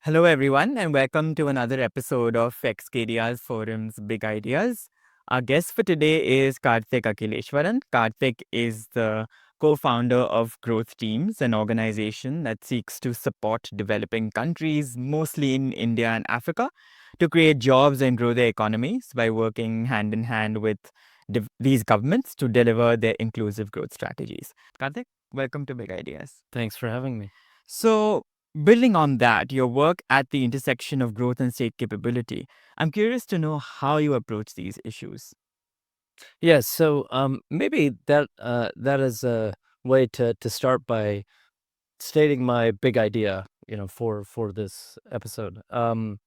Hello, everyone, and welcome to another episode of XKDR Forum's Big Ideas. Our guest for today is Kartik Akileswaran. Kartik is the co founder of Growth Teams, an organization that seeks to support developing countries, mostly in India and Africa, to create jobs and grow their economies by working hand in hand with these governments to deliver their inclusive growth strategies. Kartik, welcome to Big Ideas. Thanks for having me. So, building on that, your work at the intersection of growth and state capability, I'm curious to know how you approach these issues. Yes, so maybe that is a way to start by stating my big idea, for this episode. And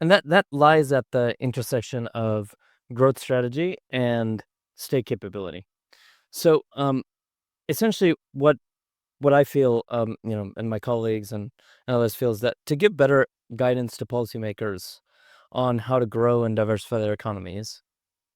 that lies at the intersection of growth strategy and state capability. So essentially what I feel, and my colleagues and others feel is that to give better guidance to policymakers on how to grow and diversify their economies,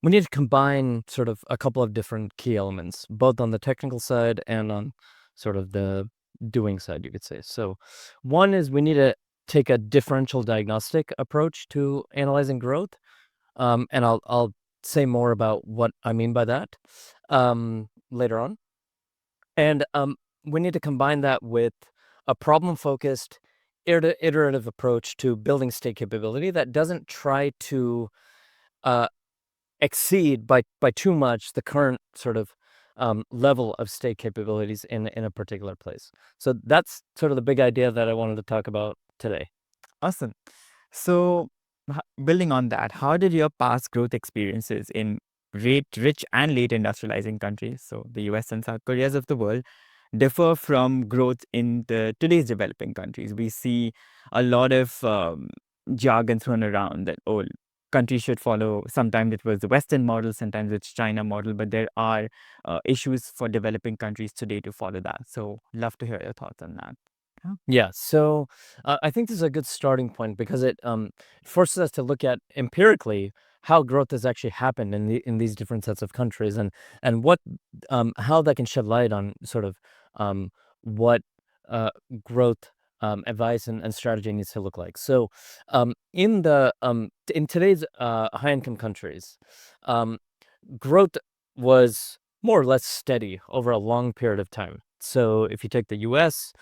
we need to combine sort of a couple of different key elements, both on the technical side and on sort of the doing side, you could say. So, one is we need to take a differential diagnostic approach to analyzing growth, and I'll say more about what I mean by that later on. And we need to combine that with a problem-focused, iterative approach to building state capability that doesn't try to uh, exceed by too much the current sort of level of state capabilities in a particular place. So that's sort of the big idea that I wanted to talk about today. Awesome. So, building on that, how did your past growth experiences in rich and late industrializing countries, so the US and South Koreas of the world, differ from growth in the today's developing countries? We see a lot of jargon thrown around that, oh, countries should follow. Sometimes it was the Western model, sometimes it's China model, but there are issues for developing countries today to follow that. So, love to hear your thoughts on that. Yeah. Yeah, so I think this is a good starting point because it forces us to look at empirically how growth has actually happened in these different sets of countries and what how that can shed light on sort of what uh, growth advice and strategy needs to look like. So in today's high income countries, um, growth was more or less steady over a long period of time. So if you take the US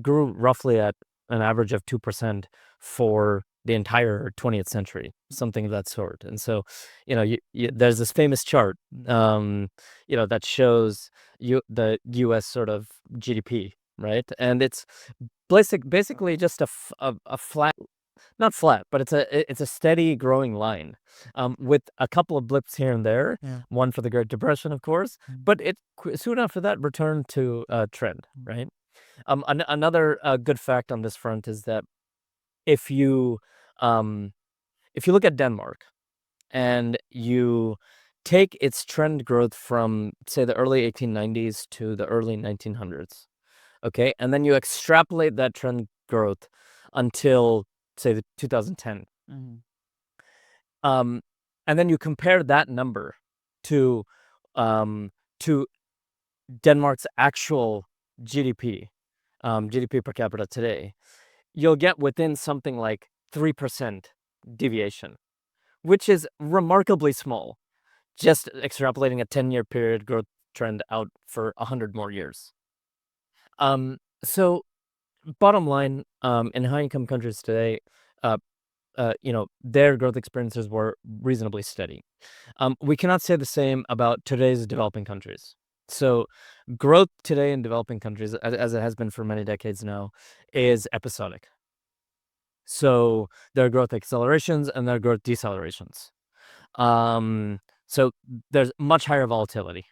grew roughly at an average of 2% for the entire 20th century, something of that sort. And so, there's this famous chart, that shows the US sort of GDP, right? And it's basically just a flat, not flat, but it's a steady growing line, with a couple of blips here and there. Yeah. One for the Great Depression, of course, but it soon after that returned to a trend, right? Another good fact on this front is that if you um, if you look at Denmark and you take its trend growth from say the early 1890s to the early 1900s, okay, and then you extrapolate that trend growth until say the 2010. Mhm. Um, and then you compare that number to um, to Denmark's actual GDP, GDP per capita today, you'll get within something like 3% deviation, which is remarkably small, just extrapolating a 10-year period growth trend out for 100 more years. So bottom line, in high income countries today, uh, their growth experiences were reasonably steady. We cannot say the same about today's developing countries. So, growth today in developing countries, as it has been for many decades now, is episodic. So, there are growth accelerations and there are growth decelerations. So, there's much higher volatility,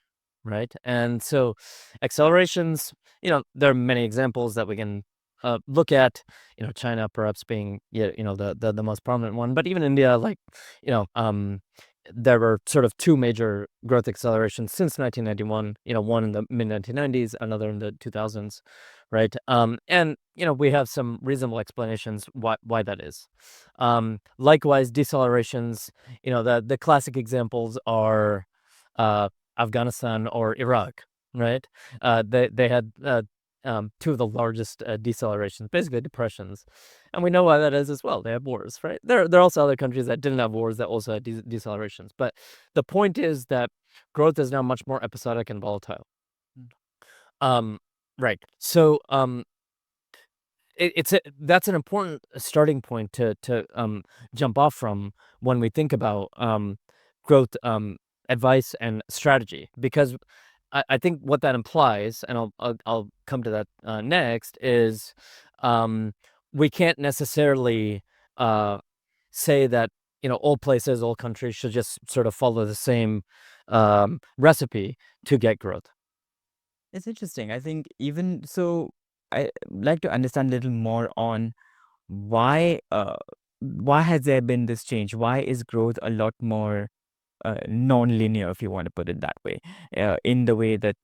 right? And so, accelerations, there are many examples that we can look at. China perhaps being the most prominent one, but even India, like you know, there were sort of two major growth accelerations since 1991. One in the mid 1990s, another in the 2000s, right? And we have some reasonable explanations why that is. Likewise, decelerations. The classic examples are Afghanistan or Iraq, right? They had two of the largest decelerations, basically depressions, and we know why that is as well. They have wars, right? There are also other countries that didn't have wars that also had decelerations, but the point is that growth is now much more episodic and volatile. Um, right. So that's an important starting point to jump off from when we think about growth advice and strategy, because I think what that implies, and I'll come to that next, is we can't necessarily say that all places, all countries should just sort of follow the same recipe to get growth. It's interesting. I think even so, I like to understand a little more on why why has there been this change? Why is growth a lot more non-linear, if you want to put it that way, in the way that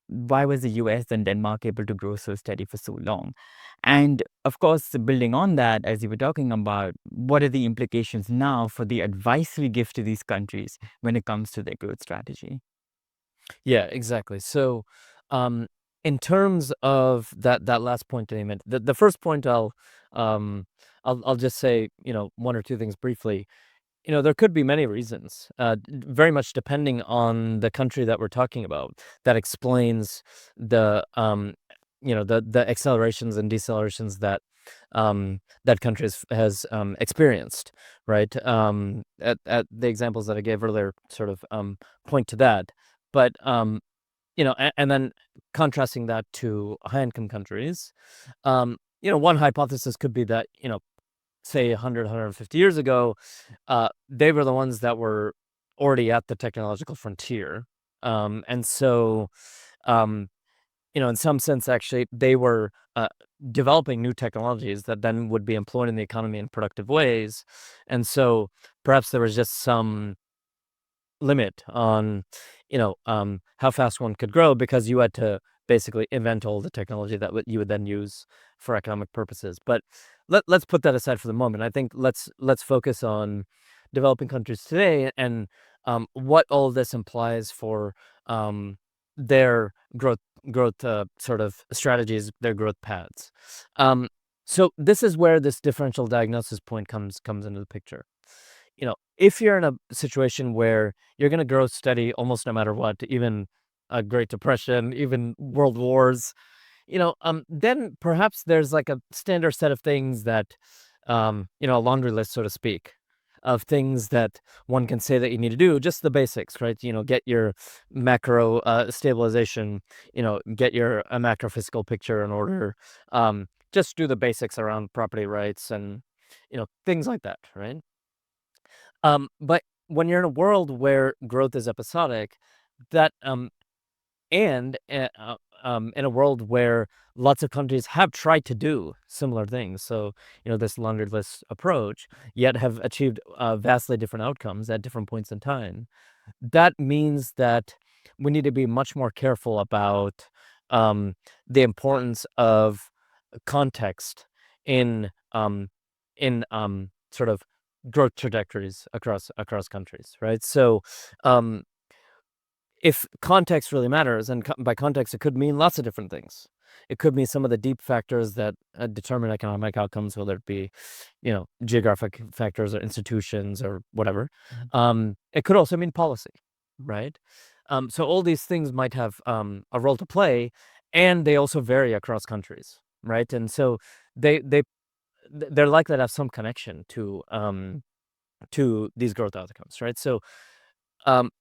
why was the US and Denmark able to grow so steady for so long? And of course, building on that, as you were talking about, what are the implications now for the advice we give to these countries when it comes to their growth strategy? Yeah, exactly. So, um, in terms of that last point that you meant, the first point I'll just say one or two things briefly. There could be many reasons, very much depending on the country that we're talking about, that explains the accelerations and decelerations that countries has experienced, right? At the examples that I gave earlier, sort of point to that, but and then contrasting that to high income countries, one hypothesis could be that say 100, 150 years ago, they were the ones that were already at the technological frontier. And so, um, in some sense, actually, they were developing new technologies that then would be employed in the economy in productive ways. And so perhaps there was just some limit on, how fast one could grow, because you had to basically invent all the technology that you would then use for economic purposes. But let's put that aside for the moment. I think let's focus on developing countries today, and what all of this implies for their growth sort of strategies, their growth paths. Um, so this is where this differential diagnosis point comes into the picture. If you're in a situation where you're going to grow steady almost no matter what, even a Great Depression, even world wars, then perhaps there's like a standard set of things that, a laundry list, so to speak, of things that one can say that you need to do, just the basics, right? Get your macro stabilization, get your a macro fiscal picture in order, just do the basics around property rights and, things like that, right? But when you're in a world where growth is episodic, that and in a world where lots of countries have tried to do similar things, so this laundry list approach, yet have achieved vastly different outcomes at different points in time. That means that we need to be much more careful about the importance of context in sort of growth trajectories across countries, right? So, um, if context really matters, and by context, it could mean lots of different things. It could mean some of the deep factors that determine economic outcomes, whether it be, geographic factors or institutions or whatever. It could also mean policy, right? So all these things might have a role to play, and they also vary across countries, right? And so they're likely to have some connection to these growth outcomes, right? So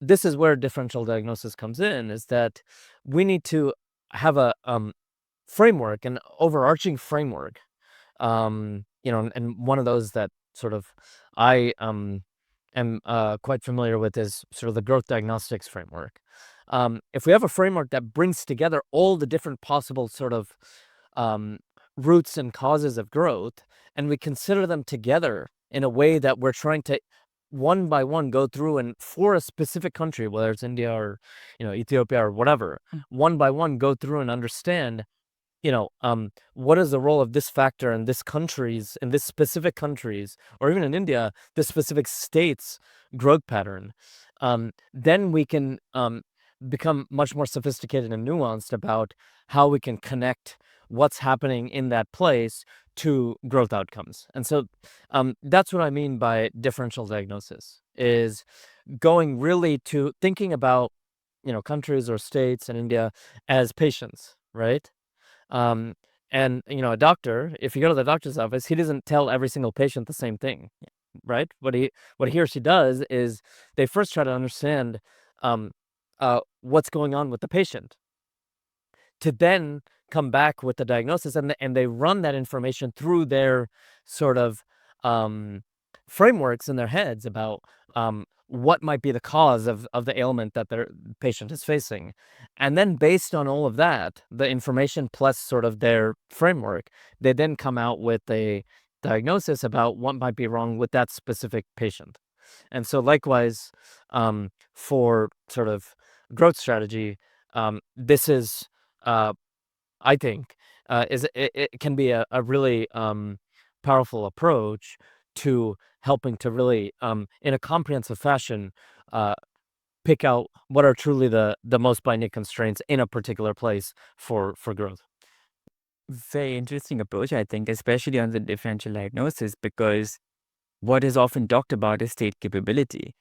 this is where differential diagnosis comes in, is that we need to have a framework, an overarching framework, and one of those that sort of I am quite familiar with is sort of the growth diagnostics framework. If we have a framework that brings together all the different possible sort of um, roots and causes of growth, and we consider them together in a way that we're trying to one by one go through, and for a specific country, whether it's India or Ethiopia or whatever, one by one go through and understand what is the role of this factor in this specific countries, or even in India, this specific state's growth pattern. Then we can become much more sophisticated and nuanced about how we can connect what's happening in that place to growth outcomes. And so that's what I mean by differential diagnosis, is going really to thinking about, countries or states in India as patients, right? Um, and a doctor, if you go to the doctor's office, he doesn't tell every single patient the same thing, right? What he or she does is they first try to understand um, what's going on with the patient, to then come back with the diagnosis, and they run that information through their sort of um, frameworks in their heads about what might be the cause of the ailment that their patient is facing. And then based on all of that, the information plus sort of their framework, they then come out with a diagnosis about what might be wrong with that specific patient. And so likewise, for sort of growth strategy, this is I think, it can be a really powerful approach to helping to really, in a comprehensive fashion, uh, pick out what are truly the most binding constraints in a particular place for growth. Very interesting approach, I think, especially on the differential diagnosis, because what is often talked about is state capability.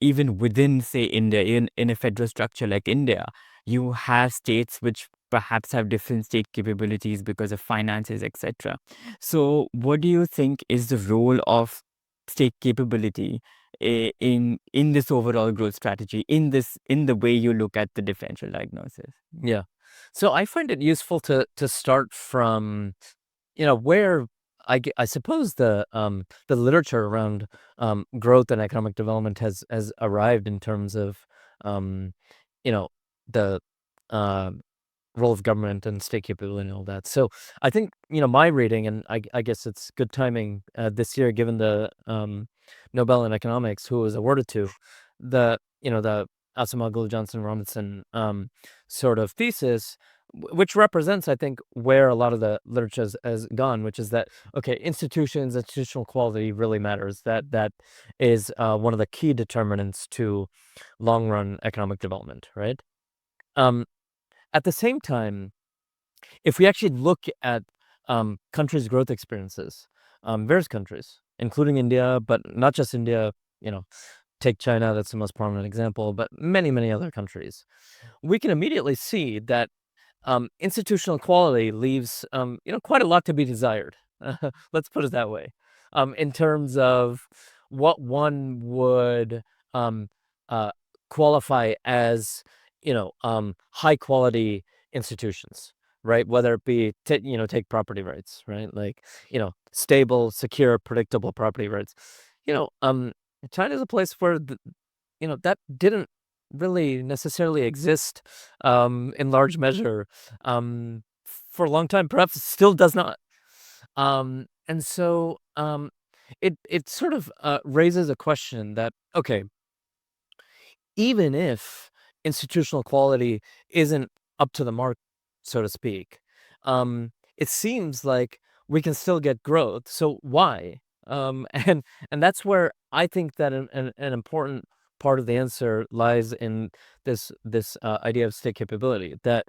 Even within, say, India, in a federal structure like India, you have states which perhaps have different state capabilities because of finances, etc. So, what do you think is the role of state capability in this overall growth strategy, in the way you look at the differential diagnosis? Yeah. So I find it useful to start from, where I suppose the literature around growth and economic development has arrived in terms of um, you know the uh, role of government and state capability and all that. So I think, my reading, and I guess it's good timing this year given the Nobel in economics who was awarded to the Asimoglu Johnson Robinson sort of thesis, which represents, I think, where a lot of the literature has gone, which is that, okay, institutional quality really matters. That is one of the key determinants to long run economic development, right? Um, at the same time, if we actually look at countries' growth experiences, various countries, including India, but not just India, take China, that's the most prominent example, but many, many other countries, we can immediately see that institutional quality leaves, quite a lot to be desired. Let's put it that way. In terms of what one would um, uh, qualify as, high quality institutions, right? Whether it be, take property rights, right? Like, stable, secure, predictable property rights. You know, um, China is a place where that didn't really necessarily exist in large measure for a long time, perhaps still does not. And so it sort of raises a question that, okay, even if institutional quality isn't up to the mark, so to speak, it seems like we can still get growth. So why? And that's where I think that an important part of the answer lies in this idea of state capability. That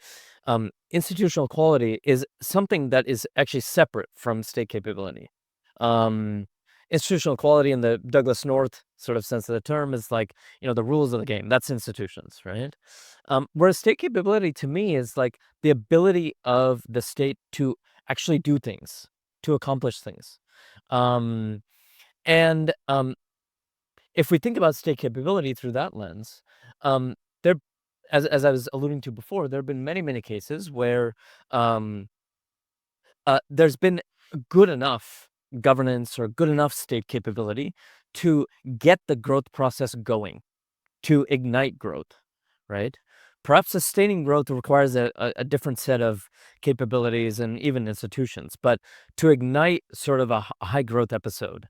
institutional quality is something that is actually separate from state capability. Um, Institutional quality in the Douglas North sort of sense of the term is like, the rules of the game. That's institutions, right? Whereas state capability to me is like the ability of the state to actually do things, to accomplish things. Um, and if we think about state capability through that lens, um, there, as I was alluding to before, there have been many, many cases where um, there's been good enough governance or good enough state capability to get the growth process going, to ignite growth, right? Perhaps sustaining growth requires a different set of capabilities and even institutions, but to ignite sort of a high growth episode,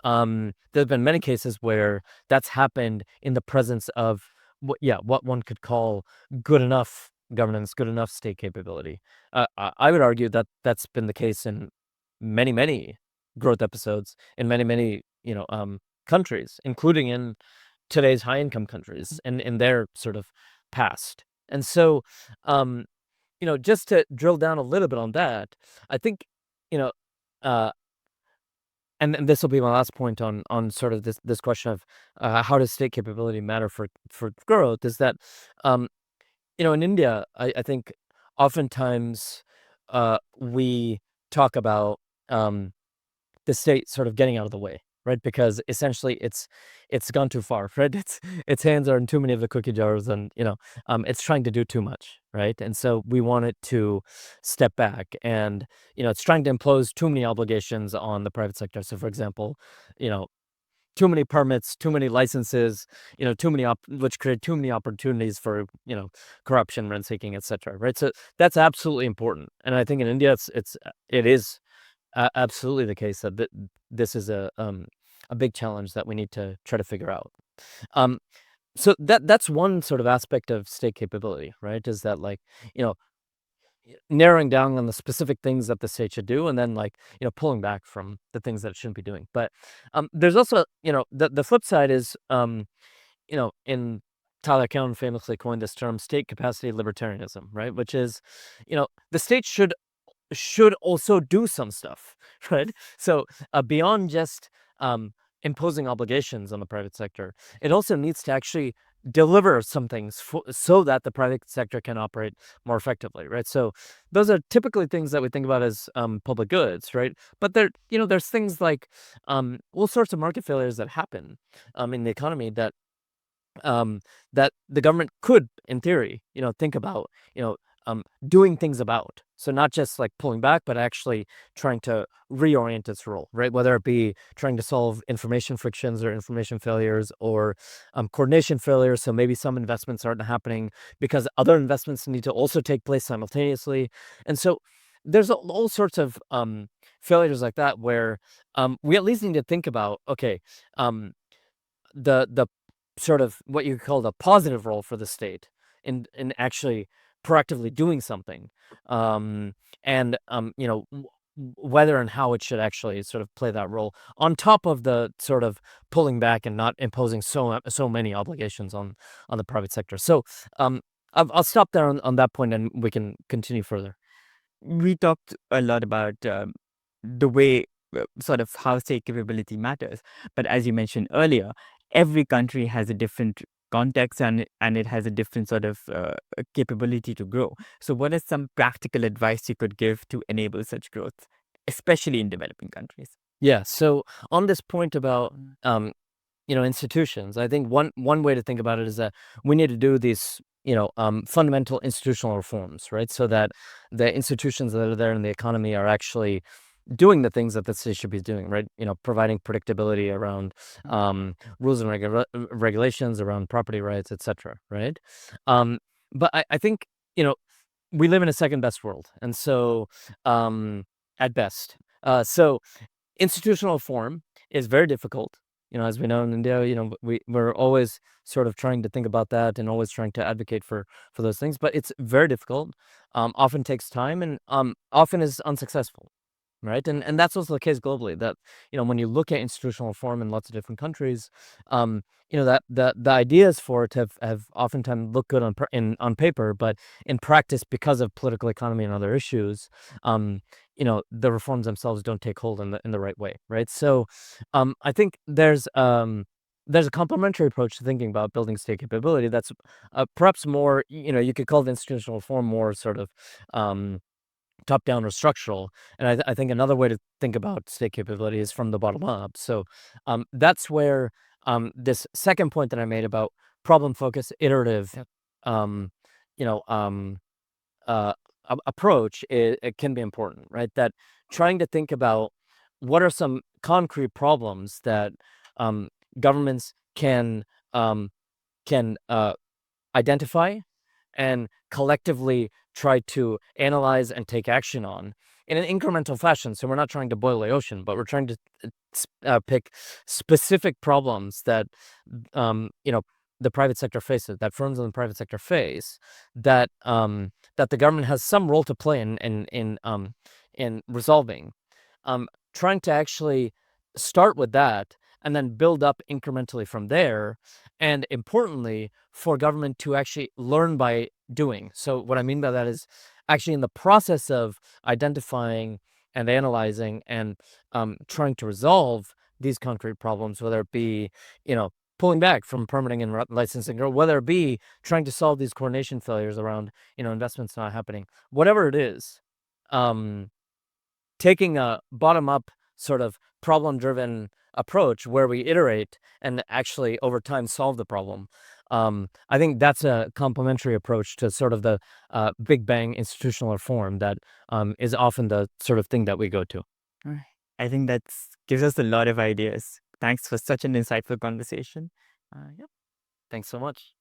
there have been many cases where that's happened in the presence of what one could call good enough governance, good enough state capability. I would argue that that's been the case in many, many growth episodes in many, many countries, including in today's high income countries and in their sort of past. And so, just to drill down a little bit on that, I think, you know, uh, and this will be my last point on sort of this question of how does state capability matter for growth, is that um, in India, I think oftentimes we talk about the state sort of getting out of the way, right? Because essentially it's gone too far, right? Its hands are in too many of the cookie jars, and it's trying to do too much, right? And so we want it to step back, and it's trying to impose too many obligations on the private sector. So, for example, you know, too many permits, too many licenses, too many which create too many opportunities for corruption, rent seeking, etc. Right? So that's absolutely important, and I think in India it is absolutely the case that this is a big challenge that we need to try to figure out. Um, so that's one sort of aspect of state capability, right? Is that, like, you know narrowing down on the specific things that the state should do, and then, like, pulling back from the things that it shouldn't be doing. But there's also, the flip side is, in Tyler Cowen famously coined this term state capacity libertarianism, right? Which is, the state should also do some stuff, right? So beyond just imposing obligations on the private sector, it also needs to actually deliver some things so that the private sector can operate more effectively, right? So those are typically things that we think about as public goods, right? But there's things like all sorts of market failures that happen in the economy um, that the government could, in theory, think about, doing things about. So not just like pulling back, but actually trying to reorient its role, right? Whether it be trying to solve information frictions or information failures, or coordination failures. So maybe some investments aren't happening because other investments need to also take place simultaneously. And so there's all sorts of failures like that where we at least need to think about, okay, um, the sort of what you call the positive role for the state in actually proactively doing something, um, and whether and how it should actually sort of play that role on top of the sort of pulling back and not imposing so many obligations on the private sector. So I'll stop there on that point, and we can continue further. We talked a lot about the way, sort of how state capability matters. But as you mentioned earlier, every country has a different context, and it has a different sort of capability to grow. So, what is some practical advice you could give to enable such growth, especially in developing countries? Yeah. So on this point about institutions, I think one way to think about it is that we need to do these, fundamental institutional reforms, right? So that the institutions that are there in the economy are actually doing the things that the state should be doing, right? Providing predictability around rules and regulations around property rights, etc. Right? But I think we live in a second best world, and so at best, so institutional reform is very difficult. As we know in India, we're always sort of trying to think about that and always trying to advocate for those things, but it's very difficult. Often takes time, and often is unsuccessful. Right. And that's also the case globally, that, when you look at institutional reform in lots of different countries, that the ideas for it have oftentimes looked good on paper, but in practice, because of political economy and other issues, the reforms themselves don't take hold in the right way. Right. So I think there's a complementary approach to thinking about building state capability that's perhaps more, you could call the institutional reform more sort of top down or structural. And I think another way to think about state capability is from the bottom up. So that's where this second point that I made about problem focused iterative, Yep. um, you know, um, approach, it can be important, right? That trying to think about what are some concrete problems that um, governments um, can identify and collectively try to analyze and take action on in an incremental fashion. So we're not trying to boil the ocean, but we're trying to pick specific problems that the private sector faces, that firms in the private sector face, that the government has some role to play in resolving. Trying to actually start with that, and then build up incrementally from there. And importantly, for government to actually learn by doing. So what I mean by that is actually in the process of identifying and analyzing and trying to resolve these concrete problems, whether it be, pulling back from permitting and licensing, or whether it be trying to solve these coordination failures around, investments not happening, whatever it is, taking a bottom-up sort of problem-driven approach where we iterate and actually over time solve the problem. I think that's a complementary approach to sort of the Big Bang institutional reform that is often the sort of thing that we go to. All right. I think that gives us a lot of ideas. Thanks for such an insightful conversation. Yep. Thanks so much.